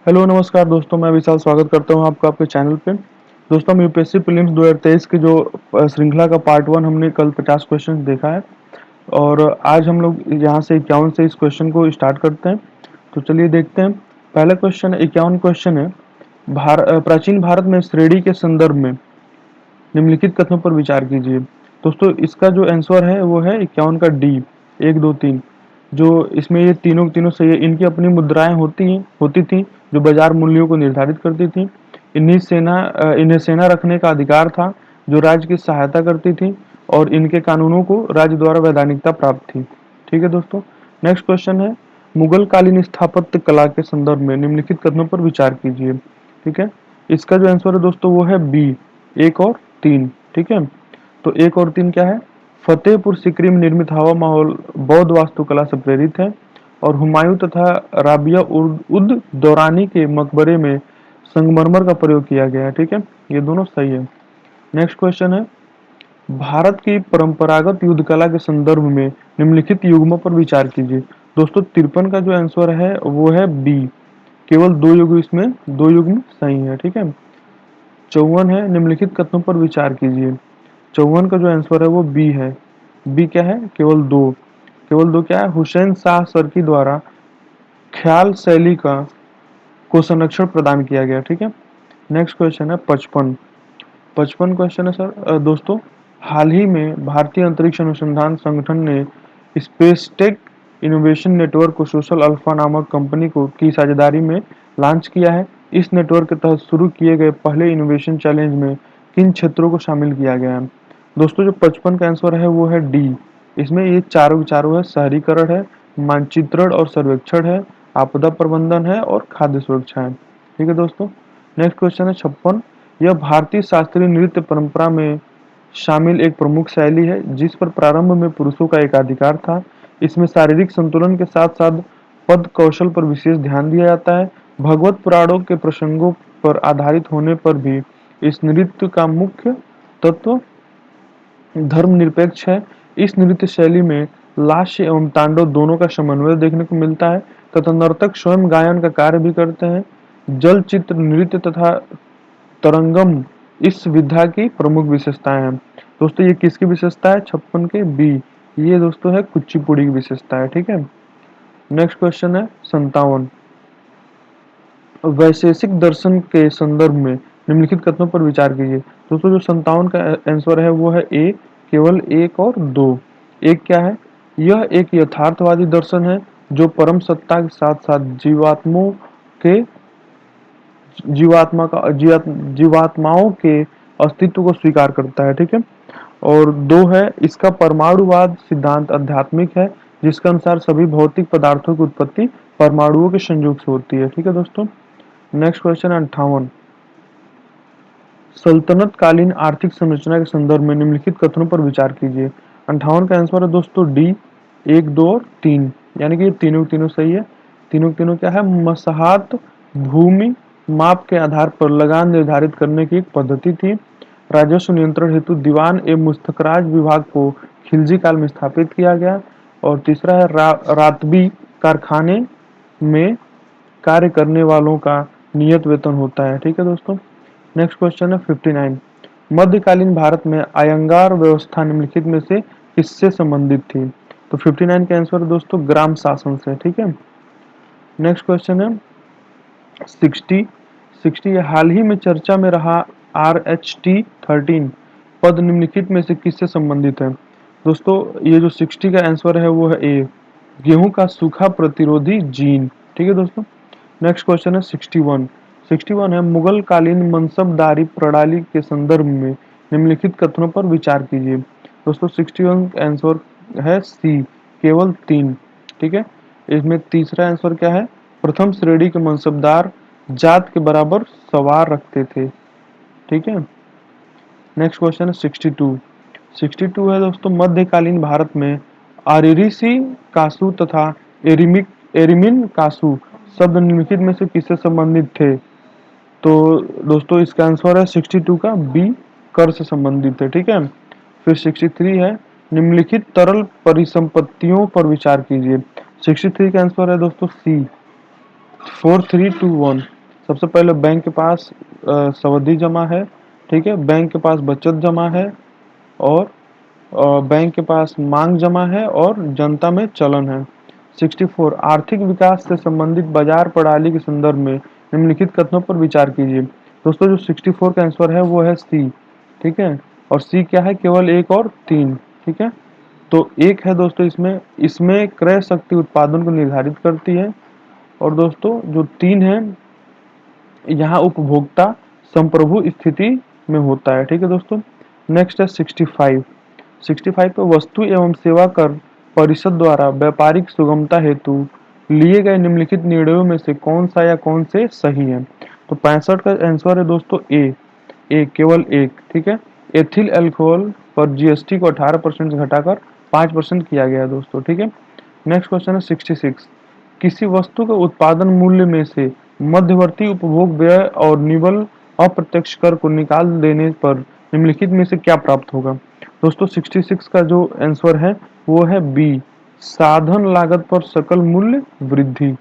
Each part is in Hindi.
हेलो नमस्कार दोस्तों, मैं विशाल स्वागत करता हूं आपका आपके चैनल पे। दोस्तों, हम यूपीएससी प्रीलिम्स 2023 की जो श्रृंखला का पार्ट 1 हमने कल 50 क्वेश्चन देखा है और आज हम लोग यहाँ से 51 से इस क्वेश्चन को स्टार्ट करते हैं। तो चलिए देखते हैं। पहला क्वेश्चन 51 क्वेश्चन है। प्राचीन भारत में श्रेणी के संदर्भ में निम्नलिखित कथनों पर विचार कीजिए। दोस्तों, इसका जो आंसर है वो है 51 का डी, 1 2 3। जो इसमें ये तीनों तीनों सही है। इनकी अपनी मुद्राएं होती थी जो बाजार मूल्यों को निर्धारित करती थी। इन्हें सेना रखने का अधिकार था जो राज्य की सहायता करती थी और इनके कानूनों को राज्य द्वारा वैधानिकता प्राप्त थी। ठीक है दोस्तों। नेक्स्ट क्वेश्चन है, मुगल कालीन स्थापत्य कला के संदर्भ में निम्नलिखित कथनों पर विचार कीजिए। ठीक है। इसका जो आंसर है दोस्तों वो है बी, 1 और 3। ठीक है। तो 1 और 3 क्या है? फतेहपुर सिकरी में निर्मित हवा महल बौद्ध वास्तुकला से प्रेरित है और हुमायूं तथा राबिया उद दौरानी के मकबरे में संगमरमर का प्रयोग किया गया है। ठीक है, ये दोनों सही है। नेक्स्ट क्वेश्चन है, भारत की परंपरागत युद्ध कला के संदर्भ में निम्नलिखित युग्मों पर विचार कीजिए। दोस्तों, 53 का जो आंसर है वो है बी, केवल 2 युग्म, इसमें 2 युग्म सही है। ठीक है। 54 है, निम्नलिखित कथनों पर विचार कीजिए। 54 का जो आंसर है वो बी है। बी क्या है? केवल 2। केवल 2 क्या है? हुसैन शाह सरकी द्वारा ख्याल शैली का को संरक्षण प्रदान किया गया। ठीक है। नेक्स्ट क्वेश्चन है 55। 55 क्वेश्चन है सर दोस्तों, हाल ही में भारतीय अंतरिक्ष अनुसंधान संगठन ने स्पेसटेक इनोवेशन नेटवर्क को सोशल अल्फा नामक कंपनी को की साझेदारी में लॉन्च किया है। इस नेटवर्क के तहत शुरू किए गए पहले इनोवेशन चैलेंज में किन क्षेत्रों को शामिल किया गया है? दोस्तों, जो 55 का आंसर है वो है डी। इसमें ये चारों चारों है, शहरीकरण है, मानचित्रण और सर्वेक्षण है, आपदा प्रबंधन है और खाद्य सुरक्षा है। ठीक है दोस्तों। नेक्स्ट क्वेश्चन है 56। यह भारतीय शास्त्रीय नृत्य परंपरा में शामिल एक प्रमुख शैली है जिस पर प्रारंभ में पुरुषों का एकाधिकार था। इसमें शारीरिक संतुलन के साथ साथ पद कौशल पर विशेष ध्यान दिया जाता है। भगवत पुराणों के प्रसंगों पर आधारित होने पर भी इस नृत्य का मुख्य तत्व धर्मनिरपेक्ष है। इस नृत्य शैली में लास्य एवं तांडव दोनों का समन्वय देखने को मिलता है तथा नर्तक स्वयं गायन का कार्य भी करते हैं। जल चित्र नृत्य तथा तरंगम इस विधा की प्रमुख विशेषताएं हैं। दोस्तों, ये किसकी विशेषता है? 56 के बी, ये दोस्तों है कुचिपुड़ी की विशेषता है। ठीक है। नेक्स्ट क्वेश्चन है 57। वैशेषिक दर्शन के संदर्भ में निम्नलिखित कथनों पर विचार कीजिए। दोस्तों, जो 57 का आंसर है वो है ए, केवल 1 और 2। एक क्या है? यह एक यथार्थवादी दर्शन है जो परम सत्ता के साथ साथ के जीवात्माओं के अस्तित्व को स्वीकार करता है। ठीक है। और 2 है, इसका परमाणुवाद सिद्धांत आध्यात्मिक है जिसके अनुसार सभी भौतिक पदार्थों की उत्पत्ति परमाणुओं के संयोग से होती है। ठीक है दोस्तों। Next question 58। सल्तनत कालीन आर्थिक संरचना के संदर्भ में निम्नलिखित कथनों पर विचार कीजिए। 58 का आंसर है दोस्तों डी, 1 2 और 3, यानी कि ये तीनों तीनों सही है। तीनों तीनों क्या है? मसहात भूमि माप के आधार पर लगान निर्धारित करने की एक पद्धति थी। राजस्व नियंत्रण हेतु दीवान एवं मुस्तखराज विभाग को खिलजी काल में स्थापित किया गया। और तीसरा है रातबी कारखाने में कार्य करने वालों का नियत वेतन होता है। ठीक है दोस्तों। नेक्स्ट क्वेश्चन है 59। मध्यकालीन भारत में अयंगार व्यवस्था निम्नलिखित में से किससे संबंधित थी? तो 59 का आंसर है दोस्तों ग्राम शासन से। ठीक है। नेक्स्ट क्वेश्चन है 60। 60 हाल ही में चर्चा में रहा RH-13 पद निम्नलिखित में से किससे संबंधित है? दोस्तों, ये जो 60 का आंसर है वो है ए, गेहूं का सूखा प्रतिरोधी जीन। ठीक है दोस्तों। नेक्स्ट क्वेश्चन है 61। 61 है, मुगल कालीन मनसबदारी प्रणाली के संदर्भ में निम्नलिखित कथनों पर विचार कीजिए। दोस्तों, 61 का आंसर है सी, केवल 3। ठीक है। इसमें तीसरा आंसर क्या है? प्रथम श्रेणी के मनसबदार जात के बराबर सवार रखते थे। ठीक है। नेक्स्ट क्वेश्चन है 62। 62 है दोस्तों, मध्यकालीन भारत में आरिरिसी कासू तथा एरिमिन कासू शब्द निम्नलिखित में से किससे संबंधित थे? तो दोस्तों, इसका आंसर है 62 का बी, कर से संबंधित है। ठीक है। फिर 63 है, निम्नलिखित तरल परिसंपत्तियों पर विचार कीजिए। 63 का आंसर है दोस्तों सी, 4321। सबसे पहले बैंक के पास सावधि जमा है, ठीक है, बैंक के पास बचत जमा है, और बैंक के पास मांग जमा है, और जनता में चलन है। 64 आर्थिक विकास से संबंधित बाजार प्रणाली के संदर्भ में निम्नलिखित कथनों पर विचार कीजिए। दोस्तों जो 64 का आंसर है वो है सी, ठीक है। और सी क्या है, केवल एक और तीन, ठीक है। तो एक है दोस्तों इसमें इसमें क्रय शक्ति उत्पादन को निर्धारित करती है, और दोस्तों जो तीन है यहाँ उपभोक्ता संप्रभु स्थिति में होता है, ठीक है दोस्तों। नेक्स्ट है 65। 65 पे वस्तु एवं सेवा कर परिषद द्वारा व्यापारिक सुगमता हेतु लिए गए निम्नलिखित निर्णयों में से कौन सा या कौन से सही है। तो 65 का आंसर है दोस्तों ए केवल एक, ठीक है। एथिल अल्कोहल पर जीएसटी को 18% से घटाकर 5% किया गया है दोस्तों, ठीक है। नेक्स्ट क्वेश्चन है 66। किसी वस्तु के उत्पादन मूल्य में से मध्यवर्ती उपभोग व्यय और निवल अप्रत्यक्ष कर को निकाल देने पर निम्नलिखित में से क्या प्राप्त होगा। दोस्तों 66 का जो आंसर है वो है बी, साधन लागत पर सकल मूल्य वृद्धि,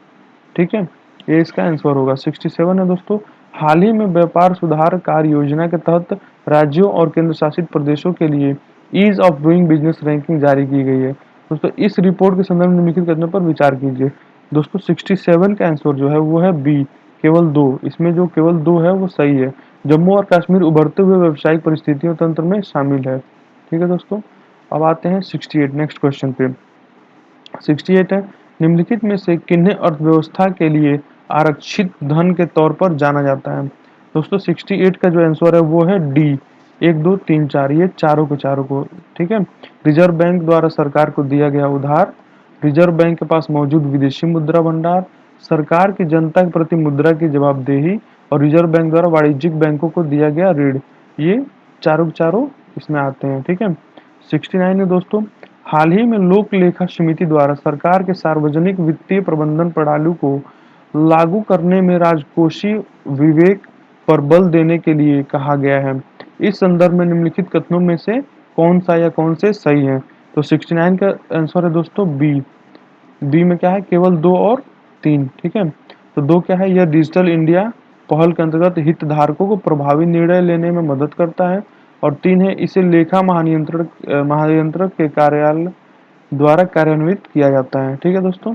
ठीक है, ये इसका आंसर होगा। 67 है दोस्तों, हाल ही में व्यापार सुधार कार्य योजना के तहत राज्यों और केंद्र शासित प्रदेशों के लिए ease of doing business ranking जारी की गई है। दोस्तों इस रिपोर्ट के संदर्भ में निम्नलिखित करने पर विचार कीजिए। दोस्तों 67 का आंसर जो है वो है बी, केवल दो। इसमें जो केवल दो है वो सही है। जम्मू और कश्मीर उभरते हुए व्यावसायिक परिस्थितियों तंत्र में शामिल है, ठीक है दोस्तों। अब आते हैं 68 नेक्स्ट क्वेश्चन पे। 68 है, निम्नलिखित में से किन्हें अर्थव्यवस्था के लिए आरक्षित धन के तौर पर जाना जाता है। दोस्तों 68 का जो आंसर है वो है डी, एक दो तीन चार, ये चारों के चारों को, ठीक है। रिजर्व बैंक द्वारा सरकार को दिया गया उधार, रिजर्व बैंक के पास मौजूद विदेशी मुद्रा भंडार, सरकार की जनता के प्रति मुद्रा की जवाबदेही, और रिजर्व बैंक द्वारा वाणिज्यिक बैंकों को दिया गया ऋण, ये चारों के चारों इसमें आते हैं, ठीक है। 69 है दोस्तों, हाल ही में लोक लेखा समिति द्वारा सरकार के सार्वजनिक वित्तीय प्रबंधन प्रणाली को लागू करने में राजकोषीय विवेक पर बल देने के लिए कहा गया है। इस संदर्भ में निम्नलिखित कथनों में से कौन सा या कौन से सही है। तो 69 का आंसर है दोस्तों बी, बी में क्या है, केवल दो और तीन, ठीक है। तो दो क्या है, यह डिजिटल इंडिया पहल के अंतर्गत हितधारकों को प्रभावी निर्णय लेने में मदद करता है, और तीन है, इसे लेखा महानियंत्रक के कार्यालय द्वारा कार्यान्वित किया जाता है, ठीक है दोस्तों।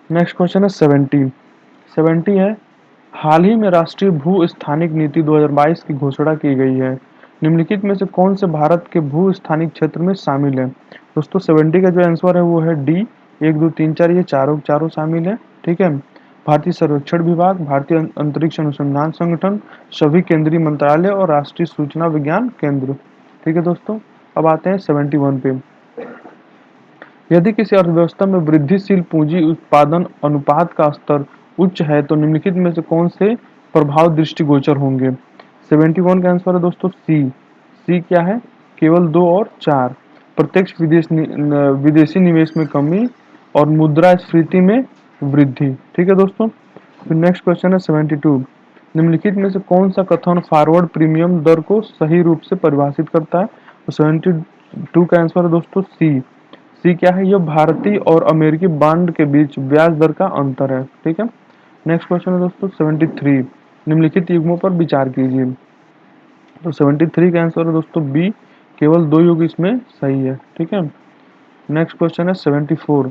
नेक्स्ट क्वेश्चन है 70। 70 है, हाल ही में राष्ट्रीय भू स्थानिक नीति 2022 की घोषणा की गई है। निम्नलिखित में से कौन से भारत के भू स्थानिक क्षेत्र में शामिल है। दोस्तों 70 का जो आंसर है वो है डी, एक दो तीन चार, ये चारों चारों शामिल है, ठीक है। भारतीय सर्वेक्षण विभाग, भारतीय अंतरिक्ष अनुसंधान संगठन, सभी केंद्रीय मंत्रालय और राष्ट्रीय सूचना विज्ञान केंद्र, ठीक है दोस्तों। अब आते हैं 71 पे। यदि किसी अर्थव्यवस्था में वृद्धिशील पूंजी उत्पादन अनुपात का स्तर उच्च है तो निम्नलिखित में से कौन से प्रभाव दृष्टिगोचर होंगे। 71 का आंसर है दोस्तों सी, सी क्या है, केवल दो और चार, प्रत्यक्ष विदेशी निवेश में कमी और मुद्रास्फीति में वृद्धि, ठीक है दोस्तों। फिर नेक्स्ट क्वेश्चन है 72। निम्नलिखित में से कौन सा कथन फॉरवर्ड प्रीमियम दर को सही रूप से परिभाषित करता है। तो 72 का आंसर है दोस्तों सी, सी क्या है, यह भारतीय और अमेरिकी बॉन्ड के बीच ब्याज दर का अंतर है, ठीक है। नेक्स्ट क्वेश्चन है दोस्तों 73। निम्नलिखित युग्मों पर विचार कीजिए। तो 73 का आंसर है दोस्तों बी, केवल दो युग इसमें सही है, ठीक है। नेक्स्ट क्वेश्चन है 74।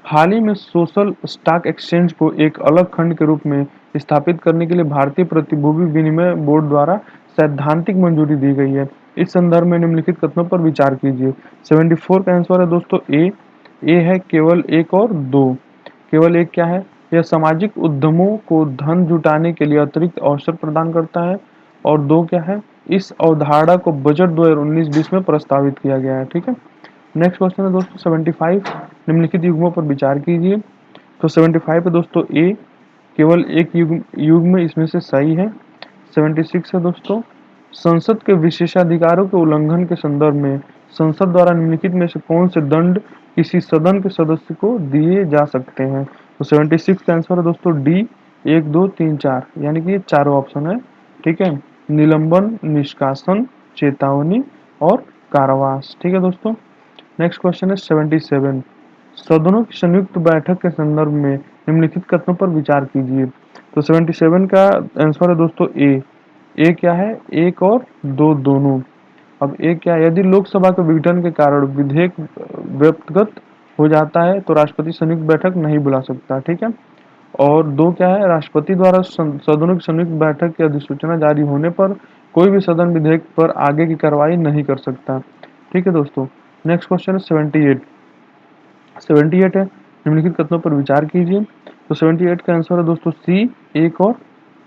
हाल ही में सोशल स्टॉक एक्सचेंज को एक अलग खंड के रूप में स्थापित करने के लिए भारतीय प्रतिभूति विनिमय बोर्ड द्वारा सैद्धांतिक मंजूरी दी गई है। इस संदर्भ में निम्नलिखित कथनों पर विचार कीजिए। 74 का आंसर है दोस्तों ए है, केवल एक और दो। केवल एक क्या है, यह सामाजिक उद्यमों को धन जुटाने के लिए अतिरिक्त अवसर प्रदान करता है, और दो क्या है, इस अवधारणा को बजट 2019-20 में प्रस्तावित किया गया है, ठीक है। नेक्स्ट क्वेश्चन है दोस्तों 75। निम्नलिखित युग्मों पर विचार कीजिए। तो 75 है दोस्तों ए, केवल एक युग्म इसमें से सही है। 76 है दोस्तों, संसद के विशेषाधिकारों के उल्लंघन के संदर्भ में संसद द्वारा निम्नलिखित में से कौन से दंड किसी सदन के सदस्य को दिए जा सकते हैं। तो 76 का आंसर है दोस्तों डी, एक दो तीन चार, यानी कि ये चारों ऑप्शन है, ठीक है। निलंबन, निष्कासन, चेतावनी और कारावास, ठीक है दोस्तों। नेक्स्ट क्वेश्चन है 77। सदनों की संयुक्त बैठक के संदर्भ में निम्नलिखित कथनों पर विचार कीजिए। तो 77 का आंसर है दोस्तों ए। ए क्या है? एक और दो दोनों। अब ए क्या है? यदि लोकसभा के विघटन के कारण विधेयक व्यक्तगत हो जाता है तो राष्ट्रपति संयुक्त बैठक नहीं बुला सकता, ठीक है। और दो क्या है? राष्ट्रपति द्वारा सदनों की संयुक्त बैठक की अधिसूचना जारी होने पर कोई भी सदन विधेयक पर आगे की कार्रवाई नहीं कर सकता, ठीक है दोस्तों। नेक्स्ट क्वेश्चन है 78। 78 है, निम्नलिखित कथनों पर विचार कीजिए। तो 78 का आंसर है दोस्तों सी, एक और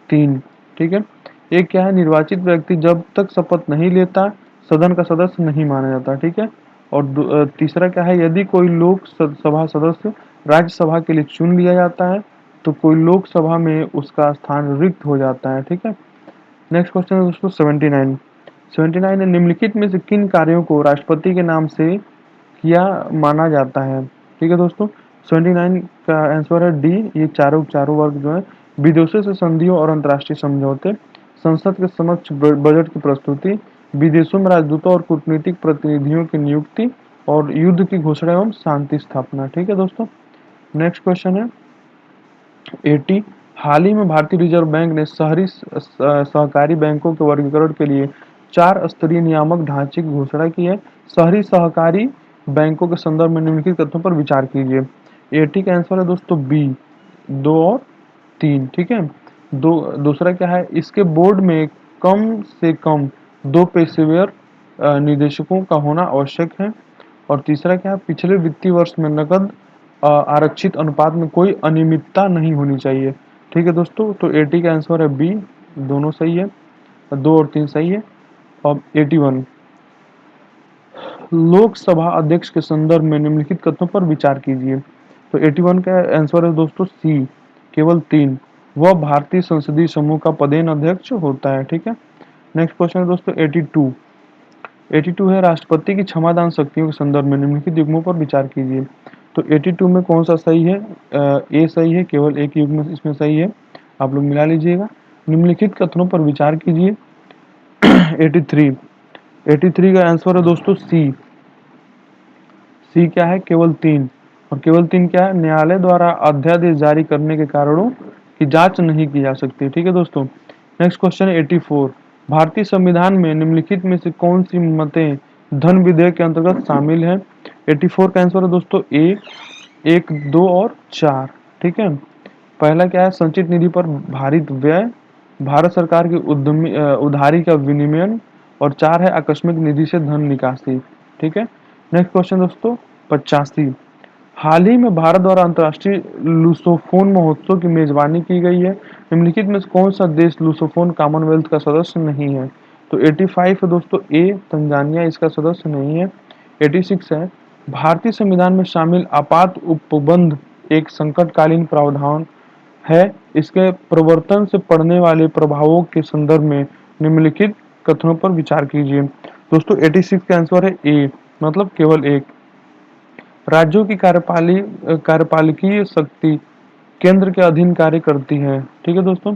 तीन, ठीक है। एक क्या है? निर्वाचित व्यक्ति जब तक शपथ नहीं लेता सदन का सदस्य नहीं माना जाता, ठीक है। और तीसरा क्या है? यदि कोई लोक सभा सदस्य राज्यसभा के लिए चुन लिया जाता है तो कोई लोकसभा में उसका स्थान रिक्त हो जाता है, ठीक है। नेक्स्ट क्वेश्चन है दोस्तों 79। 79 है, निम्नलिखित में से किन कार्यों को राष्ट्रपति के नाम से किया माना जाता है, ठीक है दोस्तों। 79 का आंसर है डी, ये चारों वर्ग जो है। विदेशों से संधियों और अंतर्राष्ट्रीय समझौते, संसद के समक्ष बजट की प्रस्तुति, विदेशों में राजदूतों और कूटनीतिक प्रतिनिधियों की नियुक्ति और युद्ध की घोषणा एवं शांति स्थापना, ठीक है दोस्तों। नेक्स्ट क्वेश्चन है 80। हाल ही में भारतीय रिजर्व बैंक ने शहरी सहकारी बैंकों के वर्गीकरण के लिए 4 स्तरीय नियामक ढांचे की घोषणा की है। शहरी सहकारी बैंकों के संदर्भ में निम्नलिखित तथ्यों पर विचार कीजिए। 80 का आंसर है दोस्तों बी, दो और तीन, ठीक है। दूसरा क्या है? इसके बोर्ड में कम से कम दो पेशेवर निदेशकों का होना आवश्यक है। और तीसरा क्या है? पिछले वित्तीय वर्ष में नकद आरक्षित अनुपात में कोई अनियमितता नहीं होनी चाहिए, ठीक है दोस्तों। तो 80 का आंसर है बी, दोनों सही है, दो और तीन सही है। अब 81, लोकसभा अध्यक्ष के संदर्भ में निम्नलिखित कथनों पर विचार कीजिए। तो 81 का आंसर है दोस्तों सी, केवल तीन। वह भारतीय संसदीय समूह का पदेन अध्यक्ष होता है, ठीक है। नेक्स्ट क्वेश्चन है दोस्तों 82। 82 है, राष्ट्रपति की क्षमादान शक्तियों के संदर्भ में निम्नलिखित युग्मों पर विचार कीजिए। तो 82 में कौन सा सही है? ए सही है, केवल एक युग्म इसमें सही है, आप लोग मिला लीजिएगा। निम्नलिखित कथनों पर विचार कीजिए। 83। 83 का आंसर है दोस्तों सी। सी क्या है? केवल तीन। और केवल तीन क्या है? न्यायालय द्वारा अध्यादेश जारी करने के कारणों की जांच नहीं की जा सकती, ठीक है दोस्तों। नेक्स्ट क्वेश्चन है 84। भारतीय संविधान में निम्नलिखित में से कौन सी मतें धन विधेयक के अंतर्गत शामिल है? 84 का आंसर है दोस्तों ए, एक, दो और चार, ठीक है। पहला क्या है? संचित निधि पर भारित व्यय, भारत सरकार की उधारी का विनिमयन, और चार है आकस्मिक निधि से धन निकासी, ठीक है। नेक्स्ट क्वेश्चन दोस्तों 85। हाल ही में भारत द्वारा अंतर्राष्ट्रीय लूसोफोन महोत्सव की मेजबानी की गई है। निम्नलिखित में से कौन सा देश लूसोफोन कॉमनवेल्थ का सदस्य नहीं है? तो 85 है दोस्तों ए, तंजानिया इसका सदस्य नहीं है। 86 है, भारतीय संविधान में शामिल आपात उपबंध एक संकटकालीन प्रावधान है। इसके प्रवर्तन से पड़ने वाले प्रभावों के संदर्भ में निम्नलिखित कथनों पर विचार कीजिए। दोस्तों 86 का आंसर है ए, मतलब केवल एक। राज्यों की कार्यपालिकीय शक्ति केंद्र के अधीन कार्य करती है, ठीक है दोस्तों।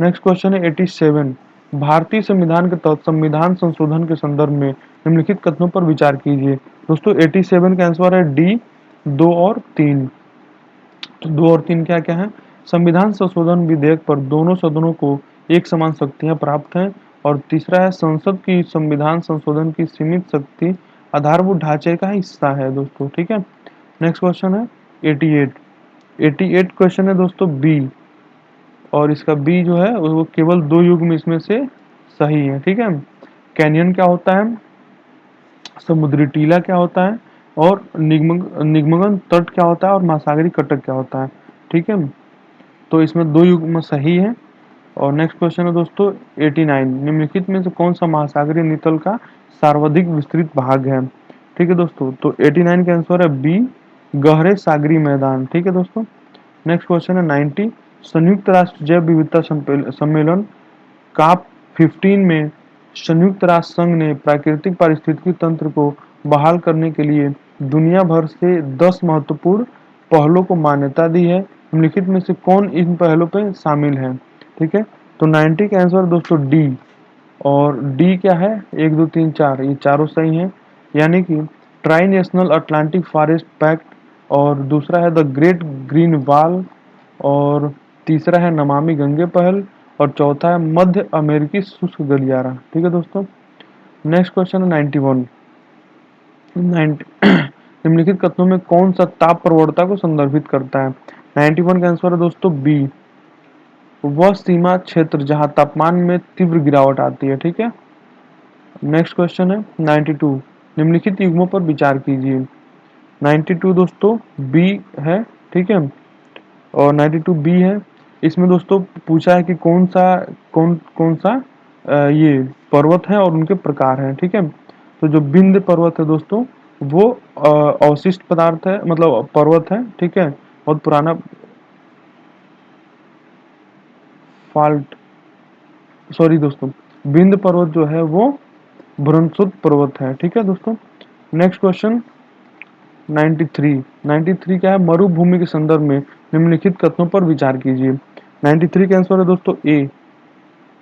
नेक्स्ट क्वेश्चन है 87। भारतीय संविधान के तहत संविधान संशोधन के संदर्भ में निम्नलिखित कथनों पर विचार कीजिए। दोस्तों 87 का आंसर है डी, दो और तीन। तो दो और तीन क्या क्या है? संविधान संशोधन विधेयक पर दोनों सदनों को एक समान शक्तियां प्राप्त हैं। और तीसरा है संसद की संविधान संशोधन की सीमित शक्ति आधारभूत ढांचे का हिस्सा है दोस्तों, ठीक है। नेक्स्ट क्वेश्चन है 88। 88 क्वेश्चन है दोस्तों बी, और इसका बी जो है वो केवल दो युग्म इसमें से सही है, ठीक है। कैनियन क्या होता है, समुद्री टीला क्या होता है, और निगमन तट क्या होता है, और महासागरीय कटक क्या होता है, ठीक है। तो इसमें दो युग्म सही है। और नेक्स्ट क्वेश्चन है दोस्तों 89। निम्नलिखित में से कौन सा महासागरीय नितल का सर्वाधिक विस्तृत भाग है? ठीक है दोस्तों, तो 89 का आंसर है बी, गहरे सागरीय मैदान, ठीक है दोस्तों। नेक्स्ट क्वेश्चन है 90। संयुक्त राष्ट्र जैव विविधता सम्मेलन काप 15 में संयुक्त राष्ट्र संघ ने प्राकृतिक पारिस्थितिकी तंत्र को बहाल करने के लिए दुनिया भर से 10 महत्वपूर्ण पहलों को मान्यता दी है। निम्नलिखित में से कौन इन पहलों पर शामिल है? ठीक है, तो 90 का आंसर दोस्तों डी। और डी क्या है? एक दो तीन चार, ये चारों सही हैं। यानी कि trinational Atlantic forest pact, और दूसरा है द ग्रेट ग्रीन वॉल, और तीसरा है नमामि गंगे पहल, और चौथा है मध्य अमेरिकी शुष्क गलियारा। ठीक है दोस्तों। नेक्स्ट क्वेश्चन है 91। निम्नलिखित कथनों में कौन सा ताप प्रवणता को संदर्भित करता है? 91 का आंसर है दोस्तों बी, वह सीमा क्षेत्र जहां तापमान में तीव्र गिरावट आती है। ठीक है। नेक्स्ट क्वेश्चन है 92। निम्नलिखित युग्मों पर विचार कीजिए। 92 दोस्तों बी है। ठीक है। और 92 बी है। इसमें दोस्तों पूछा है कि कौन कौन सा ये पर्वत है और उनके प्रकार हैं। ठीक है। तो जो विंध्य पर्वत है दोस्तों, वो अवशिष्ट पदार्थ है, मतलब पर्वत है। ठीक है। बहुत पुराना फाल्ट, सॉरी दोस्तों, विंध्य पर्वत जो है वो भ्रंशुत पर्वत है। ठीक है दोस्तों। Next question 93। 93 क्या है? मरुभूमि के संदर्भ में निम्नलिखित कथनों पर विचार कीजिए। 93 का आंसर है दोस्तों ए।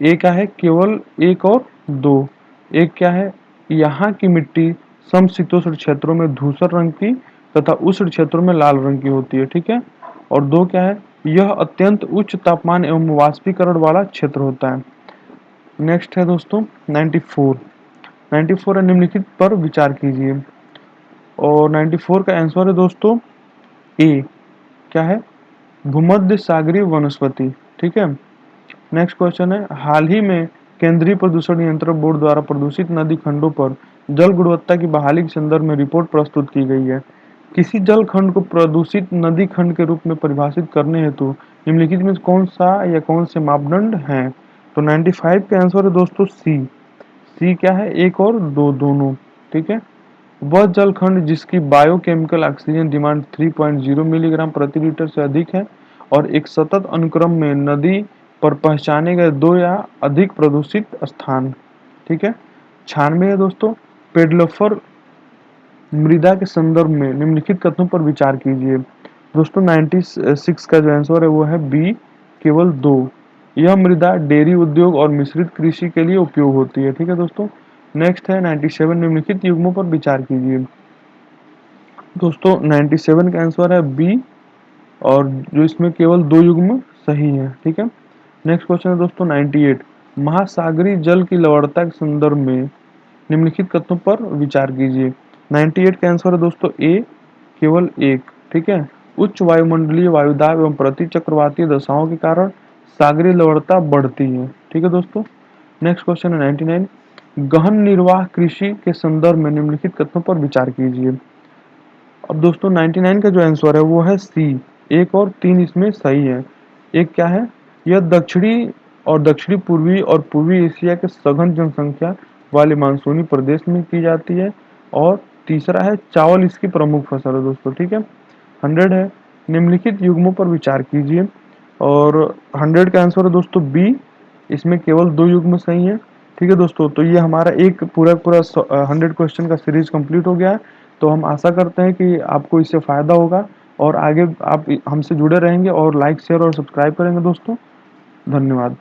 ए क्या है? केवल एक और दो। एक क्या है? यहाँ की मिट्टी समशीतोष्ण क्षेत्रों में धूसर रंग की तथा उष्ण क्षेत्रों में लाल रंग की होती है। ठीक है। और दो क्या है? यह अत्यंत उच्च तापमान एवं वाष्पीकरण वाला क्षेत्र होता है। नेक्स्ट है दोस्तों 94। 94 है, निम्नलिखित पर विचार कीजिए। और 94 का आंसर है दोस्तों ए। क्या है? भूमध्य सागरीय वनस्पति। ठीक है। नेक्स्ट क्वेश्चन है, हाल ही में केंद्रीय प्रदूषण नियंत्रण बोर्ड द्वारा प्रदूषित नदी खंडों पर जल गुणवत्ता की बहाली के संदर्भ में रिपोर्ट प्रस्तुत की गई है। किसी जल खंड को प्रदूषित नदी खंड के रूप में परिभाषित करने हेतु निम्नलिखित में कौन सा या कौन से मापदंड हैं? तो 95 का आंसर है दोस्तों सी। सी क्या है? एक और दो दोनों। ठीक है। वह जल खंड जिसकी बायोकेमिकल ऑक्सीजन डिमांड 3.0 मिलीग्राम प्रति लीटर से अधिक है और एक सतत अनुक्रम में नदी पर पहचाने गए दो या अधिक प्रदूषित स्थान। ठीक है। 96 है दोस्तों, पेडलोफर मृदा के संदर्भ में निम्नलिखित कथनों पर विचार कीजिए। दोस्तों 96 का जो आंसर है वो है बी, केवल दो। यह मृदा डेयरी उद्योग और मिश्रित कृषि के लिए उपयोग होती है। ठीक है दोस्तों। नेक्स्ट है 97। निम्नलिखित युग्मों पर विचार कीजिए। दोस्तों 97 का आंसर है बी, और जो इसमें केवल दो युग्म सही है। ठीक है। नेक्स्ट क्वेश्चन है दोस्तों 98। महासागरीय जल की लवणता के संदर्भ में निम्नलिखित कथनों पर विचार कीजिए। 98 का आंसर है दोस्तों ए, केवल एक। ठीक है। उच्च वायुमंडलीय वायुदाब एवं प्रति चक्रवातीय दशाओं के कारण सागरीय लवणता बढ़ती है। ठीक है दोस्तों। नेक्स्ट क्वेश्चन है 99। गहन निर्वाह कृषि के संदर्भ में निम्नलिखित कथनों पर विचार कीजिए। अब दोस्तों 99 का जो आंसर है वो है सी, एक और तीन इसमें सही है। एक क्या है? यह दक्षिणी पूर्वी और पूर्वी एशिया के सघन जनसंख्या वाले मानसूनी प्रदेश में की जाती है। और तीसरा है चावल इसकी प्रमुख फसल है दोस्तों। ठीक है। 100 है, निम्नलिखित युग्मों पर विचार कीजिए। और 100 का आंसर है दोस्तों बी, इसमें केवल दो युग्म सही है। ठीक है दोस्तों। तो ये हमारा एक पूरा पूरा 100 क्वेश्चन का सीरीज कंप्लीट हो गया है। तो हम आशा करते हैं कि आपको इससे फ़ायदा होगा और आगे आप हमसे जुड़े रहेंगे और लाइक शेयर और सब्सक्राइब करेंगे दोस्तों। धन्यवाद।